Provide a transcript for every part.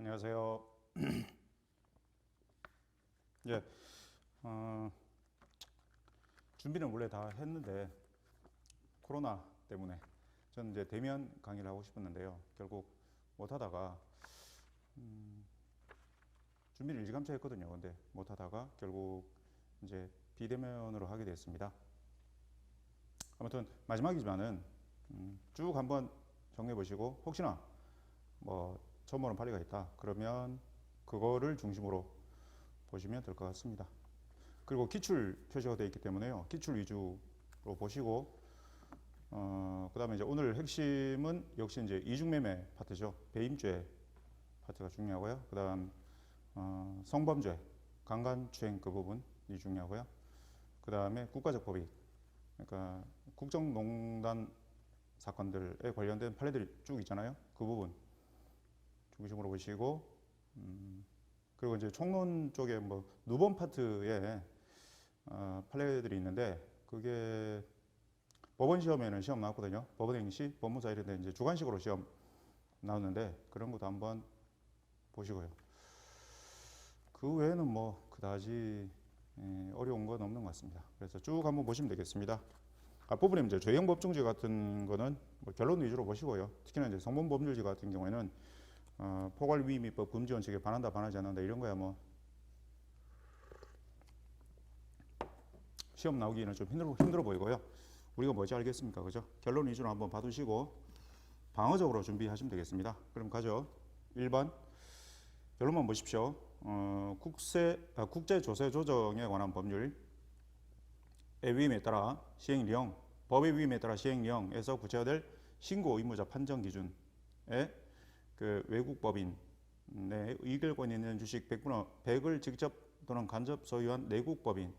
안녕하세요. 예, 준비는 원래 다 했는데 코로나 때문에 저는 이제 대면 강의를 하고 싶었는데요. 결국 못하다가 준비를 일찌감치 했거든요. 근데 못하다가 결국 이제 비대면으로 하게 됐습니다. 아무튼 마지막이지만은 쭉 한번 정리해 보시고 혹시나 뭐 처음 보는 파리가 있다 그러면 그거를 중심으로 보시면 될 것 같습니다. 그리고 기출 표시가 되어 있기 때문에요. 기출 위주로 보시고 그 다음에 이제 오늘 핵심은 역시 이제 이중매매 파트죠. 배임죄 파트가 중요하고요. 그 다음 성범죄, 강간추행 그 부분이 중요하고요. 그 다음에 국가적 법익, 그러니까 국정농단 사건들에 관련된 판례들이 쭉 있잖아요. 그 부분 중심으로 보시고 그리고 이제 총론 쪽에 뭐 누범 파트에 판례들이 있는데 그게 법원 시험에는 시험 나왔거든요. 법원행시, 법무사 이런 데 이제 주관식으로 시험 나왔는데 그런 것도 한번 보시고요. 그 외에는 뭐 그다지 어려운 건 없는 것 같습니다. 그래서 쭉 한번 보시면 되겠습니다. 앞부분에 이제 죄형 법정지 같은 거는 뭐 결론 위주로 보시고요. 특히나 이제 성범법률지 같은 경우에는 포괄위임입법 금지 원칙에 반한다 반하지 않는다 이런 거야 뭐 시험 나오기는 좀 힘들어 보이고요. 우리가 뭐지 알겠습니까? 그죠? 결론 위주로 한번 봐두시고 방어적으로 준비하시면 되겠습니다. 그럼 가죠. 1번 결론만 보십시오. 국제조세 조정에 관한 법률의 위임에 따라 시행령, 법의 위임에 따라 시행령에서 구체화될 신고 의무자 판정 기준에 그 외국법인 내 의결권이 있는 주식 100을 직접 또는 간접 소유한 내국법인을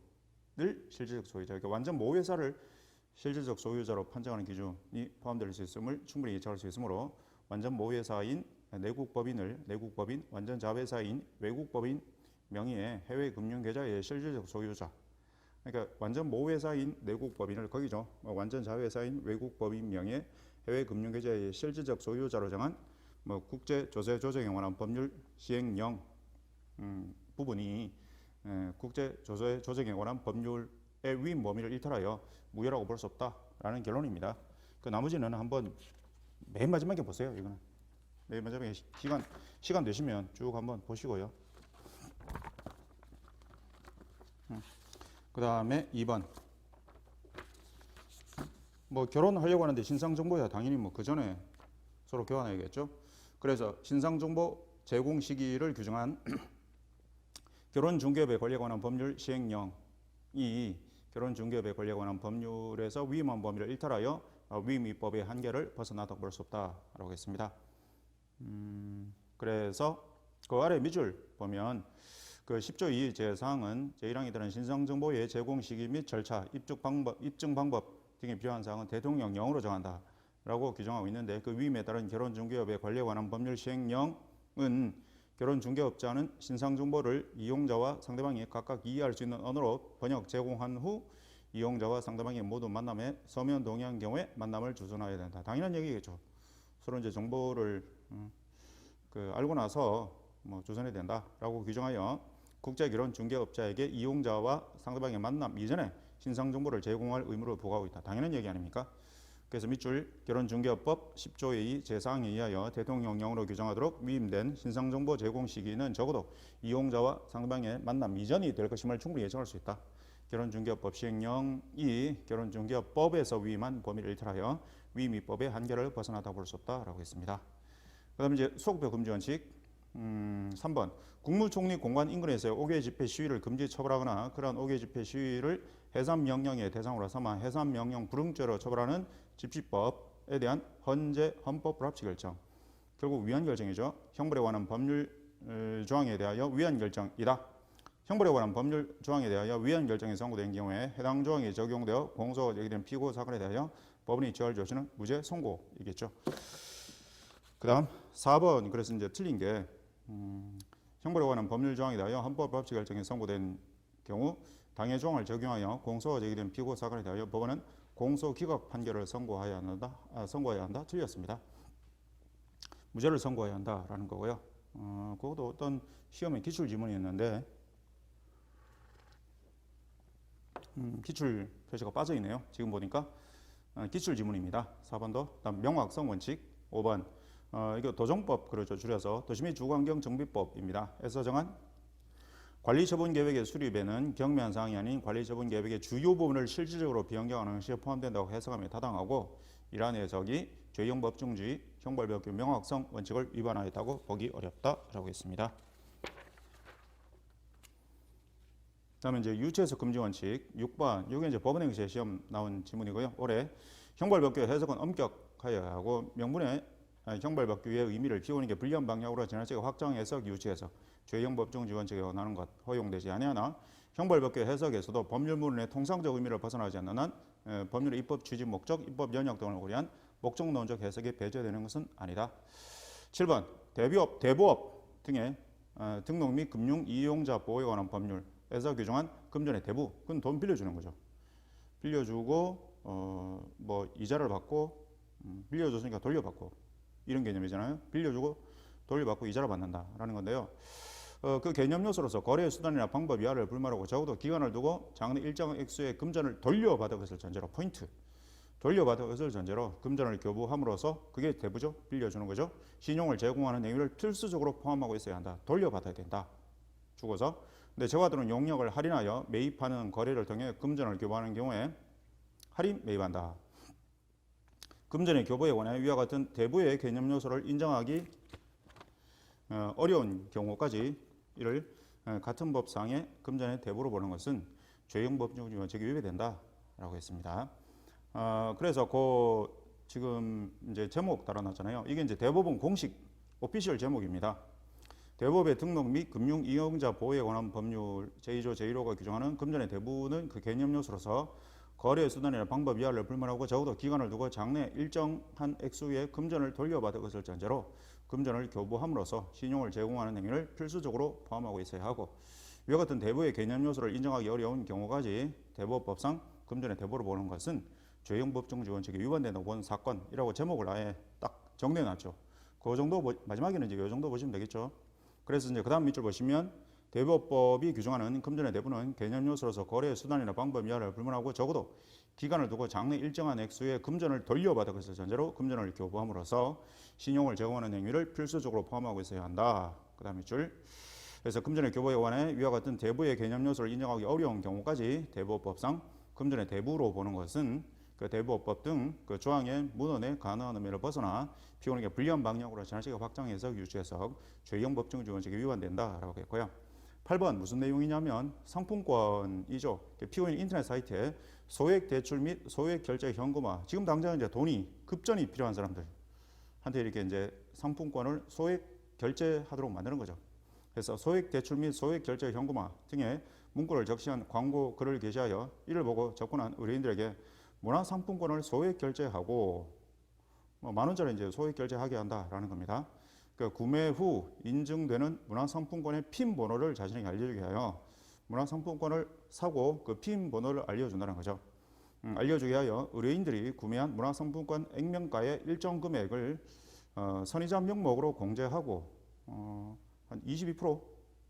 실질적 소유자, 그러니까 완전 모회사를 실질적 소유자로 판정하는 기준이 포함될 수 있음을 충분히 예측할 수 있으므로 완전 모회사인 내국법인, 완전 자회사인 외국법인 명의의 해외 금융계좌의 실질적 소유자, 그러니까 완전 모회사인 내국법인을 거기죠. 완전 자회사인 외국법인 명의의 해외 금융계좌의 실질적 소유자로 정한 뭐 국제조세 조정에 관한 법률 시행령 부분이 국제조세 조정에 관한 법률의 위임 범위를 일탈하여 무효라고 볼 수 없다라는 결론입니다. 그 나머지는 한번 맨 마지막에 보세요. 이거는 맨 마지막에 시간 되시면 쭉 한번 보시고요. 그 다음에 2번 뭐 결혼하려고 하는데 신상정보야 당연히 뭐 그 전에 서로 교환해야겠죠. 그래서 신상정보 제공 시기를 규정한 결혼중개업에 관련 법률 시행령이 결혼중개업에 관련 법률에서 위임한 범위를 일탈하여 위임입법의 한계를 벗어나다고 볼 수 없다라고 했습니다. 그래서 그 아래 밑줄 보면 그 10조 2 제4항은 제1항에 따른 신상정보의 제공 시기 및 절차, 입증 방법 등에 필요한 사항은 대통령령으로 정한다. 라고 규정하고 있는데 그 위임에 따른 결혼중개업에 관련 법률 시행령은 결혼중개업자는 신상정보를 이용자와 상대방이 각각 이해할 수 있는 언어로 번역, 제공한 후 이용자와 상대방이 모두 만남에 서면 동의한 경우에 만남을 주선하여야 된다. 당연한 얘기겠죠. 서로 이제 정보를 알고 나서 뭐 주선해야 된다라고 규정하여 국제결혼중개업자에게 이용자와 상대방의 만남 이전에 신상정보를 제공할 의무를 부과하고 있다. 당연한 얘기 아닙니까? 그래서 밑줄 결혼중개업법 10조 2 제4항에 의하여 대통령령으로 규정하도록 위임된 신상정보 제공 시기는 적어도 이용자와 상대방의 만남 이전이 될 것임을 충분히 예측할 수 있다. 결혼중개업법 시행령이 결혼중개업법에서 위임한 범위를 일탈하여 위임입법의 한계를 벗어나다 볼 수 없다라고 했습니다. 그 다음에 이제 소급표 금지 원칙 3번 국무총리 공관 인근에서 5개 집회 시위를 금지 처벌하거나 그러한 5개 집회 시위를 해산명령의 대상으로 삼아 해산명령 불응죄로 처벌하는 집시법에 대한 헌법 불합치 결정, 결국 위헌 결정이죠. 형벌에 관한 법률 조항에 대하여 위헌 결정이다. 형벌에 관한 법률 조항에 대하여 위헌 결정이 선고된 경우에 해당 조항이 적용되어 공소가 제기된 피고 사건에 대하여 법원이 처할 조치는 무죄 선고이겠죠. 그 다음 4번 그래서 이제 틀린 게 형벌에 관한 법률 조항에 대하여 헌법 불합치 결정이 선고된 경우 당해 조항을 적용하여 공소가 제기된 피고 사건에 대하여 법원은 공소 기각 판결을 선고해야 한다. 틀렸습니다. 무죄를 선고해야 한다라는 거고요. 그것도 어떤 시험의 기출 지문이 있는데 기출 표시가 빠져 있네요. 지금 보니까 기출 지문입니다. 4번도. 그다음 명확성 원칙 5번. 이거 도정법 그러죠. 줄여서 도시및 주거환경정비법입니다. 에서 정한 관리처분계획의 수립에는 경미한 사항이 아닌 관리처분계획의 주요 부분을 실질적으로 변경하는 것이 포함된다고 해석하며 타당하고 이러한 해석이 죄형 법중주의 형벌법규 명확성 원칙을 위반하였다고 보기 어렵다라고 했습니다. 다음에 이제 유치해석 금지 원칙 6번. 이게 이제 법원행시 시험 나온 지문이고요. 올해 형벌법규의 해석은 엄격하여야 하고 명분의 형벌법규의 의미를 피고인에게 불리한 방향으로 지나치게 확장 해석, 유치해석, 죄형 법중주의 원칙에 원하는 것 허용되지 아니하나 형벌법규의 해석에서도 법률문의 통상적 의미를 벗어나지 않는 한 법률의 입법 취지 목적, 입법 연역 등을 고려한 목적론적 해석이 배제되는 것은 아니다. 7번. 대부업 등의 등록 및 금융 이용자 보호에 관한 법률에서 규정한 금전의 대부, 그건 돈 빌려주는 거죠. 빌려주고 뭐 이자를 받고 빌려줬으니까 돌려받고 이런 개념이잖아요. 빌려주고 돌려받고 이자를 받는다라는 건데요. 그 개념 요소로서 거래의 수단이나 방법 이하를 불문하고 적어도 기간을 두고 장래 일정 액수의 금전을 돌려받은 것을 전제로 포인트. 돌려받은 것을 전제로 금전을 교부함으로써 그게 대부죠. 빌려주는 거죠. 신용을 제공하는 행위를 필수적으로 포함하고 있어야 한다. 돌려받아야 된다. 주고서. 근데 저와 같은 용역을 할인하여 매입하는 거래를 통해 금전을 교부하는 경우에 할인 매입한다. 금전의 교부에 관해 위와 같은 대부의 개념 요소를 인정하기 어려운 경우까지 이를 같은 법상의 금전의 대부로 보는 것은 죄형 법중주의 원칙에 위배된다라고 했습니다. 그래서 지금 이제 제목 달아놨잖아요. 이게 이제 대법원 공식 오피셜 제목입니다. 대법의 등록 및 금융 이용자 보호에 관한 법률 제2조 제1호가 규정하는 금전의 대부는 그 개념 요소로서 거래의 수단이나 방법 이하를 불문하고 적어도 기간을 두고 장래 일정한 액수의 금전을 돌려받은 것을 전제로 금전을 교부함으로써 신용을 제공하는 행위를 필수적으로 포함하고 있어야 하고 이와 같은 대부의 개념 요소를 인정하기 어려운 경우까지 대법법상 금전의 대부로 보는 것은 죄형 법중주의 원칙에 위반된다고 보는 사건이라고 제목을 아예 딱 정리해놨죠. 그 정도 마지막에는 이제 이 정도 보시면 되겠죠. 그래서 이제 그다음 밑줄 보시면 대법법이 규정하는 금전의 대부는 개념 요소로서 거래의 수단이나 방법 이하를 불문하고 적어도 기간을 두고 장래 일정한 액수의 금전을 돌려받은 것을 전제로 금전을 교부함으로써 신용을 제공하는 행위를 필수적으로 포함하고 있어야 한다. 그다음 밑줄. 그래서 금전의 교부에 관해 위와 같은 대부의 개념 요소를 인정하기 어려운 경우까지 대법법상 금전의 대부로 보는 것은 그 대부업법 등 그 조항의 문헌에 가능한 의미를 벗어나 피고인에게 불리한 방향으로 지나치게 확장해석, 유추해석, 죄형 법중주의 원칙에 위반된다라고 했고요. 8번 무슨 내용이냐면 상품권이죠. 피고인 인터넷 사이트에 소액 대출 및 소액 결제 현금화. 지금 당장 이제 돈이 급전이 필요한 사람들한테 이렇게 이제 상품권을 소액 결제하도록 만드는 거죠. 그래서 소액 대출 및 소액 결제 현금화 등의 문구를 적시한 광고 글을 게시하여 이를 보고 접근한 의뢰인들에게 문화상품권을 소액 결제하고 만 원짜리 이제 소액 결제하게 한다라는 겁니다. 그 구매 후 인증되는 문화상품권의 핀 번호를 자신에게 알려주게 하여 문화상품권을 사고 그 핀 번호를 알려준다는 거죠. 알려주게 하여 의뢰인들이 구매한 문화상품권 액면가의 일정 금액을 선의자 명목으로 공제하고 한 22%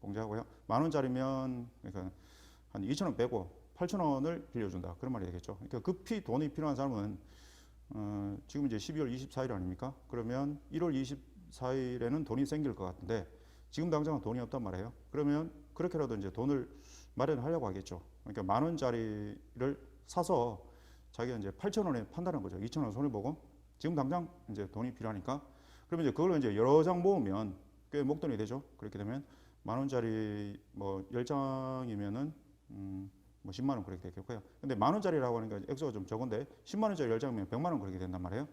공제하고요. 만 원짜리면 그러니까 한 2,000원 빼고 8,000원을 빌려준다. 그런 말이 되겠죠. 그러니까 급히 돈이 필요한 사람은 지금 이제 12월 24일 아닙니까? 그러면 1월 24일에는 돈이 생길 것 같은데 지금 당장은 돈이 없단 말이에요. 그러면 그렇게라도 이제 돈을 마련하려고 하겠죠. 그러니까 만 원짜리를 사서 자기가 이제 8,000원에 판다는 거죠. 2,000원 손해 보고 지금 당장 이제 돈이 필요하니까 그러면 이제 그걸 이제 여러 장 모으면 꽤 목돈이 되죠. 그렇게 되면 만 원짜리 뭐 10장이면은 뭐 10만 원 그렇게 되겠고요. 근데 만 원짜리라고 하는 게 액수가 좀 적은데 10만 원짜리 10장이면 100만 원 그렇게 된단 말이에요.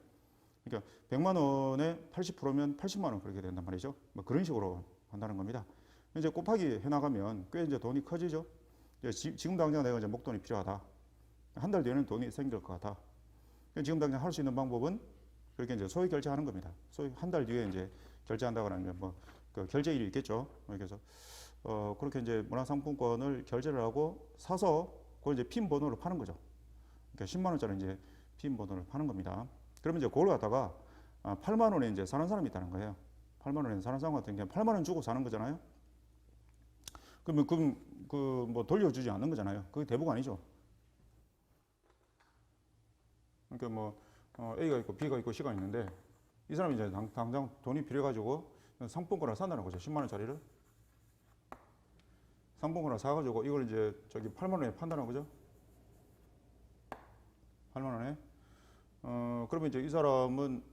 그러니까 100만 원에 80%면 80만 원 그렇게 된단 말이죠. 뭐 그런 식으로 한다는 겁니다. 이제 곱하기 해 나가면 꽤 이제 돈이 커지죠. 이제 지금 당장 내가 이제 목돈이 필요하다. 한 달 뒤에는 돈이 생길 것 같아. 지금 당장 할 수 있는 방법은 그렇게 이제 소액 결제하는 겁니다. 소액 한 달 뒤에 이제 결제한다고 하는 뭐 그 결제일이 있겠죠. 그래서 그렇게 이제 문화상품권을 결제를 하고 사서 그걸 이제 핀 번호를 파는 거죠. 그러니까 10만 원짜리 이제 핀 번호를 파는 겁니다. 그러면 이제 그걸 갖다가 8만 원에 이제 사는 사람이 있다는 거예요. 8만 원에 사는 사람 같은 경우는 8만 원 주고 사는 거잖아요. 그러면 뭐 돌려주지 않는 거잖아요. 그게 대부가 아니죠. 그러니까 뭐 A가 있고 B가 있고 C가 있는데 이 사람이 이제 당장 돈이 필요해가지고 상품권을 산다는 거죠. 10만 원짜리를 상품권을 사가지고 이걸 이제 저기 8만 원에 판다는 거죠. 8만 원에. 그러면 이제 이 사람은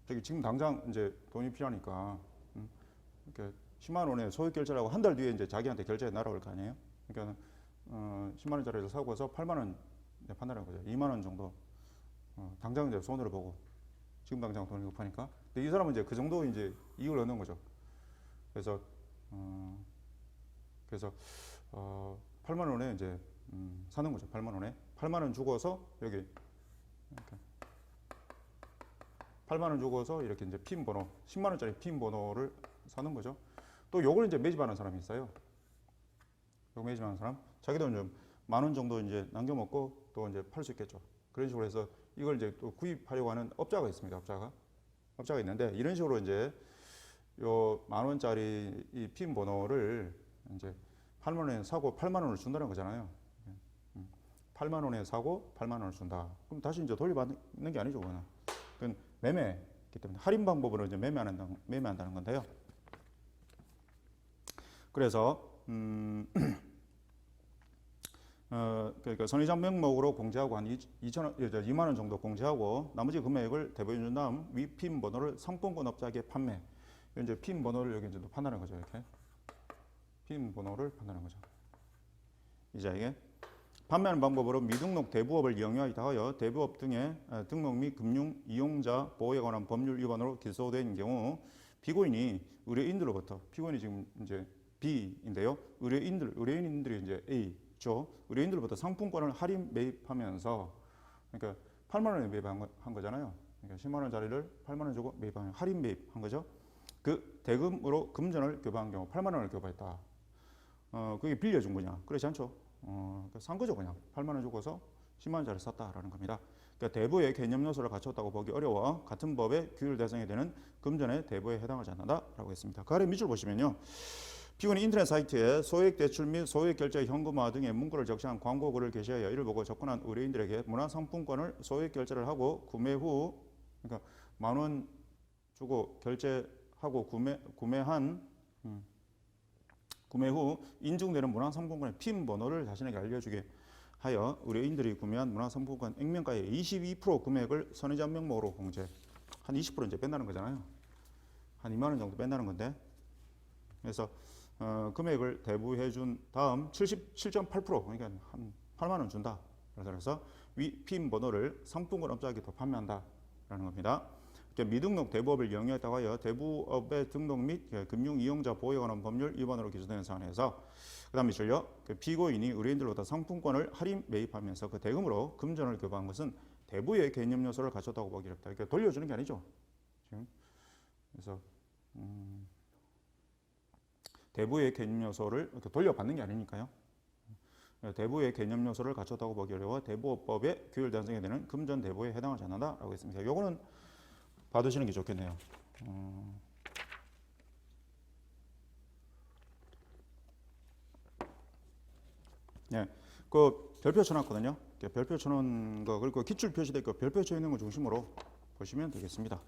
저기 지금 당장 이제 돈이 필요하니까 이렇게 10만 원에 소액 결제라고 한 달 뒤에 이제 자기한테 결제에 날아올 거 아니에요. 그러니까 10만 원짜리를 사고서 8만 원 판다는 거죠. 2만 원 정도 당장 이제 손으로 보고 지금 당장 돈이 급하니까. 근데 이 사람은 이제 그 정도 이제 이익을 얻는 거죠. 그래서 8만 원에 이제 사는 거죠. 8만 원에 8만 원 주고서 여기 이렇게 8만 원 주고서 이렇게 이제 핀 번호 10만 원짜리 핀 번호를 사는 거죠. 또 요걸 이제 매집하는 사람이 있어요. 요 매집하는 사람 자기도 이제 10,000원 정도 이제 남겨먹고 또 이제 팔 수 있겠죠. 그런 식으로 해서 이걸 이제 또 구입하려고 하는 업자가 있습니다. 업자가 있는데 이런 식으로 이제 요 10,000원짜리 이 핀 번호를 이제 8만 원에 사고 8만 원을 준다는 거잖아요. 8만 원에 사고 8만 원을 준다. 그럼 다시 이제 돌려받는 게 아니죠, 그거는. 그건 매매이기 때문에 할인 방법으로 이제 매매한다는 건데요. 그래서 그러니까 선의장 명목으로 공제하고 한 2만 원 정도 공제하고 나머지 금액을 대부해 준 다음 위 핀 번호를 상품권 업자에게 판매. 이제 핀 번호를 여기 이제 판다는 거죠, 이렇게. 핀 번호를 판다는 거죠. 이자에게 판매하는 방법으로 미등록 대부업을 영위하여 대부업 등의 등록 및 금융 이용자 보호에 관한 법률 위반으로 기소된 경우 피고인이 의뢰인들로부터 피고인이 지금 이제 B인데요. 의뢰인들이 이제 A죠. 의뢰인들로부터 상품권을 할인 매입하면서 그러니까 8만 원에 매입한 거잖아요. 그러니까 10만 원짜리를 8만 원 주고 매입하면 할인 매입한 거죠. 그 대금으로 금전을 교부한 경우 8만 원을 교부했다. 그게 빌려준 거냐? 그렇지 않죠. 산 거죠, 그냥. 8만 원 주고서 10만 원짜리 샀다라는 겁니다. 그러니까 대부의 개념 요소를 갖췄다고 보기 어려워 같은 법의 규율 대상이 되는 금전의 대부에 해당하지 않는다라고 했습니다. 그 아래 밑줄 보시면요. 피고인이 인터넷 사이트에 소액 대출 및 소액 결제 현금화 등의 문구를 적시한 광고글을 게시하여 이를 보고 접근한 의뢰인들에게 문화상품권을 소액 결제를 하고 구매 후 그러니까 10,000원 주고 결제하고 구매 후 인증되는 문화상품권의 핀 번호를 자신에게 알려주게 하여 의뢰인들이 구매한 문화상품권 액면가의 22% 금액을 선의자 명목으로 공제. 한 20% 이제 뺀다는 거잖아요. 한 2만 원 정도 뺀다는 건데. 그래서 금액을 대부해 준 다음 77.8% 그러니까 한 8만 원 준다. 그래서 위 핀 번호를 상품권 업자에게 더 판매한다라는 겁니다. 미등록 대부업을 영위했다고 하여 대부업의 등록 및 금융 이용자 보호에 관한 법률 위반으로 기소되는 사안에서 그다음 밑줄요. 피고인이 의뢰인들로부터 상품권을 할인 매입하면서 그 대금으로 금전을 교부한 것은 대부의 개념 요소를 갖췄다고 보기 어렵다. 그러니까 돌려주는 게 아니죠. 지금 그래서 대부의 개념 요소를 이렇게 돌려받는 게 아니니까요. 대부의 개념 요소를 갖췄다고 보기 어려워 대부업법의 규율 대상이 되는 금전 대부에 해당하지 않는다라고 했습니다. 요거는 받으시는 게 좋겠네요. 네, 그 별표 쳐놨거든요. 별표 쳐놓은 거 그리고 기출 표시돼 있고 별표 쳐 있는 거 중심으로 보시면 되겠습니다.